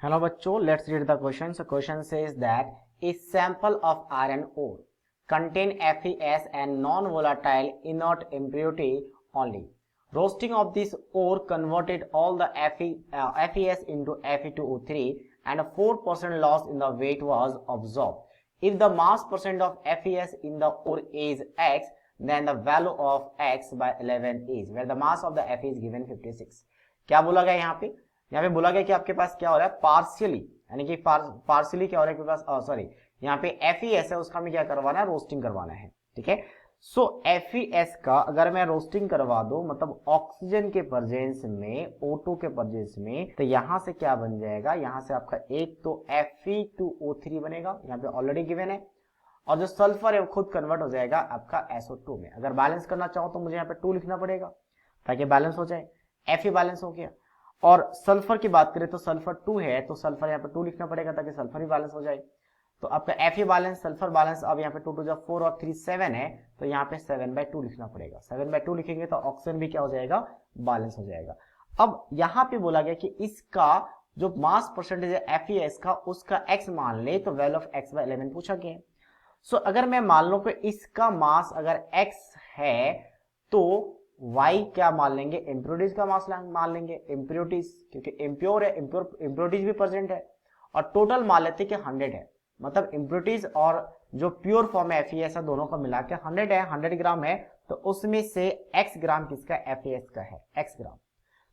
Hello bachcho, let's read the question. So question says that a sample of iron ore contain FeS and non-volatile inert impurity only. Roasting of this ore converted all the FeS into Fe2O3 and a 4% loss in the weight was observed. If the mass percent of FeS in the ore is X, then the value of X by 11 is, where the mass of the Fe is given 56. क्या बोला गया यहाँ पे बोला गया कि आपके पास क्या हो रहा है, पार्शियली, यानी कि पार्शियली क्या हो रहा है आपके पास, सॉरी यहाँ पे FeS है, उसका हमें क्या करवाना है, रोस्टिंग करवाना है। ठीक है, सो FeS का अगर मैं रोस्टिंग करवा दूं, मतलब ऑक्सीजन के प्रेजेंस में, O2 के प्रेजेंस में, तो यहां से क्या बन जाएगा, यहां से आपका एक तो Fe2O3 बनेगा, यहाँ पे ऑलरेडी गिवन है, और जो सल्फर है वो खुद कन्वर्ट हो जाएगा आपका SO2 में। अगर बैलेंस करना चाहो तो मुझे यहाँ पे 2 लिखना पड़ेगा ताकि बैलेंस हो जाए। Fe बैलेंस हो गया, और सल्फर की बात करें तो सल्फर 2 है, तो सल्फर यहाँ पे 2 लिखना पड़ेगा ताकि सल्फर भी बैलेंस हो जाए। तो आपका Fe बैलेंस, सल्फर बैलेंस, अब यहाँ पे 2 2 4 और 3 7 है, तो यहाँ पे 7/2 लिखना पड़ेगा। 7/2 लिखेंगे तो ऑक्सीजन भी क्या हो जाएगा, बैलेंस हो जाएगा। अब यहाँ पे बोला गया कि इसका जो मास परसेंटेज है FeS का, उसका x मान ले, तो वैल्यू ऑफ x बाय 11 पूछा गया है। सो अगर मैं मान लो कि इसका मास अगर x है, तो y क्या मान लेंगे, इम्प्योरिटीज का मास मान लेंगे, इम्प्योरिटीज, क्योंकि इम्प्योर है, इम्प्योरिटीज भी प्रेजेंट है, और टोटल मान लेते कि 100 है, मतलब इम्प्योरिटीज और जो प्योर फॉर्म है FeS है, दोनों को मिला के 100 है, 100 ग्राम है, तो उसमें से x ग्राम किसका, FeS का है, x ग्राम।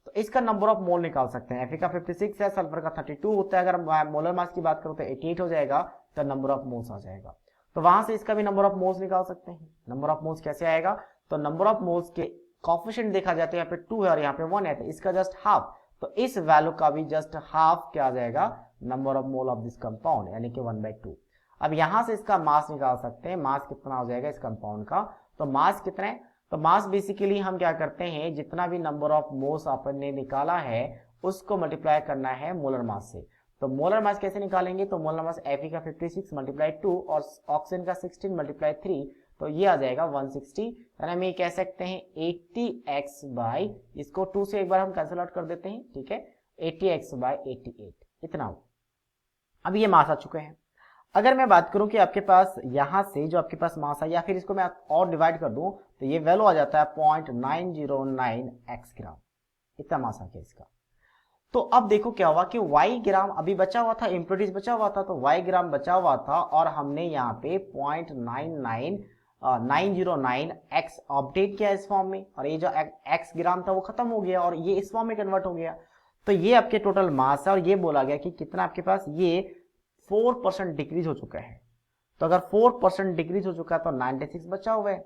तो इसका नंबर ऑफ मोल निकाल सकते हैं। Fe का 56 है, सल्फर का 32 होता है, अगर मोलर मास की बात करूं तो 88 हो जाएगा, तो नंबर ऑफ मोल्स आ जाएगा। तो वहां से इसका भी नंबर ऑफ मोल्स निकाल सकते हैं। नंबर ऑफ मोल्स कैसे आएगा, तो नंबर ऑफ मोल्स के कोफिशिएंट देखा जाए तो यहाँ पे 2 है और यहाँ पे 1 है, तो इसका जस्ट हाफ, तो इस वैल्यू का भी जस्ट हाफ क्या आ जाएगा, number of mole of this compound, यानी कि 1/2। अब यहां से इसका मास निकाल सकते हैं, मास कितना हो जाएगा इस कंपाउंड का, तो मास कितना है, तो मास बेसिकली हम क्या करते हैं, जितना भी नंबर ऑफ मोल्स अपन ने निकाला है उसको मल्टीप्लाई करना है मोलर मास से। तो मोलर मास कैसे निकालेंगे, तो मोलर मास Fe का 56 मल्टीप्लाई 2 और ऑक्सीजन का 16 मल्टीप्लाई 3, तो ये आ जाएगा 160, यानी हम ये कह सकते हैं 80x बाई, इसको 2 से एक बार हम कैंसिल आउट कर देते हैं, ठीक है, 80x बाई 88, इतना हो। अब ये मास आ चुके हैं। अगर मैं बात करूं कि आपके पास यहां से जो आपके पास मास है, या फिर इसको मैं और डिवाइड कर दूं, तो ये वैल्यू आ जाता है 0.909 x ग्राम, इतना मास आ गया इसका। तो अब देखो क्या हुआ कि y ग्राम अभी बचा हुआ था, इम्प्योरिटीज बचा हुआ था, तो y ग्राम बचा हुआ था, और हमने यहाँ पे 0.909 x अपडेट किया इस फॉर्म में, और ये जो x ग्राम था वो खत्म हो गया और ये इस फॉर्म में कन्वर्ट हो गया। तो ये आपके टोटल मास है, और ये बोला गया कि कितना आपके पास, ये 4% डिक्रीज हो चुका है। तो अगर 4% डिक्रीज हो चुका है तो 96 बचा हुआ है।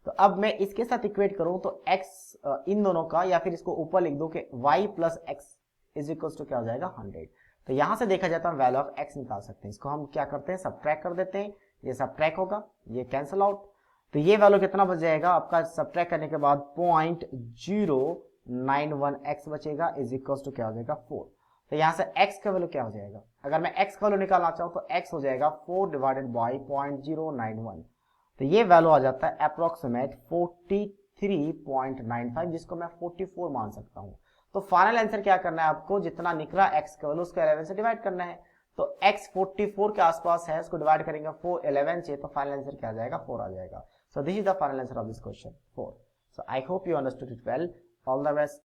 तो अब मैं इसके साथ इक्वेट करूं तो x इन दोनों का, या फिर इसको ऊपर लिख दो कि y plus x is equal to क्या हो जाएगा, 100। तो यहां से देखा जाता है वैल्यू ऑफ x निकाल सकते हैं, इसको हम क्या करते हैं, सब्ट्रैक्ट कर देते हैं, ये सब्ट्रैक्ट होगा, ये कैंसिल आउट, तो ये वैल्यू कितना बच जाएगा आपका, सब्ट्रैक्ट करने के बाद 0.091x बचेगा, इज इक्वल टू क्या हो जाएगा, 4। तो यहां से x का वैल्यू क्या हो जाएगा, अगर मैं x का वैल्यू निकालना चाहूं तो x हो जाएगा 4 डिवाइडेड बाई 0.091, तो ये वैल्यू आ जाता है अप्रोक्सीमेट 43.95, जिसको मैं 44 मान सकता हूं। तो फाइनल आंसर क्या करना है आपको, जितना निकला x का वैल्यू उसको 11 से डिवाइड करना है, तो x 44 के आसपास है, उसको डिवाइड करेंगे 11 से, तो फाइनल आंसर क्या आ जाएगा, 4 आ जाएगा। So this is the final answer of this question 4। So I hope you understood it well, all the best.